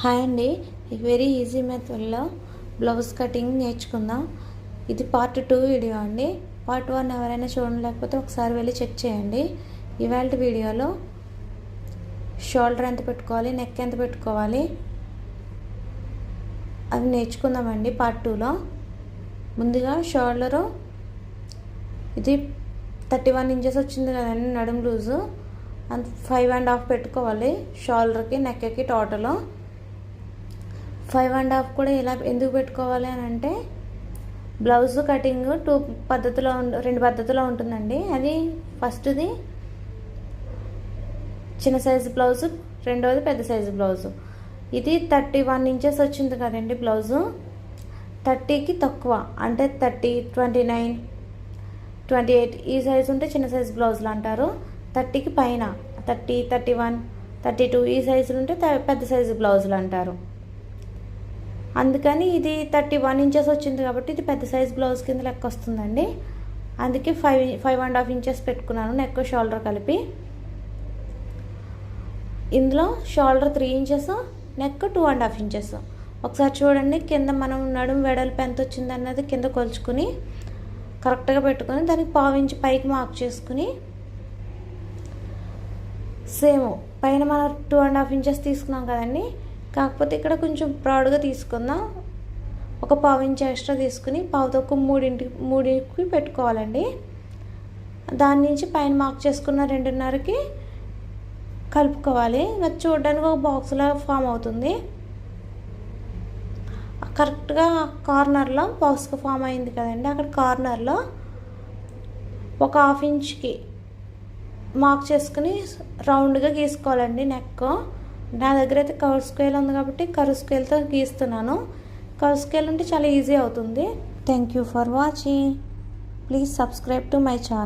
Hi అండి, very easy మెథడ్లో blouse cutting నేర్చుకుందాం. ఇది పార్ట్ 2 వీడియో అండి. పార్ట్ 1 ఎవరైనా చూడలేకపోతే ఒకసారి వెళ్ళి చెక్ చేయండి. ఇవాళ వీడియోలో షోల్డర్ ఎంత పెట్టుకోవాలి, నెక్ ఎంత పెట్టుకోవాలి అవి నేర్చుకుందామండి. పార్ట్ 2లో ముందుగా షోల్డరు ఇది 31 ఇంచెస్ వచ్చింది కదండి నడుం లూజు, 5.5 పెట్టుకోవాలి షోల్డర్కి నెక్కి. టోటల్ 5.5 కూడా ఇలా ఎందుకు పెట్టుకోవాలి అని అంటే బ్లౌజ్ కటింగ్ రెండు పద్ధతిలో ఉంటుందండి. అది ఫస్ట్ది చిన్న సైజు బ్లౌజు, రెండవది పెద్ద సైజు బ్లౌజు. ఇది 31 ఇంచెస్ వచ్చింది కదండి బ్లౌజు, 30కి తక్కువ అంటే 30, 29, 28 ఈ సైజు ఉంటే చిన్న సైజు బ్లౌజులు అంటారు. 30కి పైన 30, 31, 32 ఈ సైజులు ఉంటే పెద్ద సైజు బ్లౌజులు అంటారు. అందుకని ఇది 31 ఇంచెస్ వచ్చింది కాబట్టి ఇది పెద్ద సైజ్ బ్లౌజ్ కింద లెక్క వస్తుందండి. అందుకే 5.5 ఇంచెస్ పెట్టుకున్నాను నెక్ షోల్డర్ కలిపి. ఇందులో షోల్డర్ 3 ఇంచెస్, నెక్ 2.5 ఇంచెస్. ఒకసారి చూడండి, కింద మనం నడుము వెడల్పు ఎంత వచ్చింది అన్నది కింద కొలుచుకుని కరెక్ట్గా పెట్టుకొని దానికి 1/4 ఇంచ్ పైకి మార్క్ చేసుకుని సేమ్ పైన మనం 2.5 ఇంచెస్ తీసుకున్నాం కదండి, కాకపోతే ఇక్కడ కొంచెం బ్రాడ్గా తీసుకుందాం. ఒక 1/4 ఇంచ్ ఎక్స్ట్రా తీసుకుని 3కి పెట్టుకోవాలండి. దాని నుంచి పైన మార్క్ చేసుకున్న 2.5కి కలుపుకోవాలి. అది చూడడానికి ఒక బాక్స్లా ఫామ్ అవుతుంది. కరెక్ట్గా కార్నర్లో బాక్స్గా ఫామ్ అయింది కదండి, అక్కడ కార్నర్లో ఒక 1/2 ఇంచ్కి మార్క్ చేసుకుని రౌండ్గా గీసుకోవాలండి నెక్. నా దగ్గర అయితే కర్వ్ స్కేల్ ఉంది కాబట్టి కర్వ్ స్కేల్తో గీస్తున్నాను. కర్వ్ స్కేల్ ఉంటే చాలా ఈజీ అవుతుంది. Thank you for watching. Please subscribe to my channel.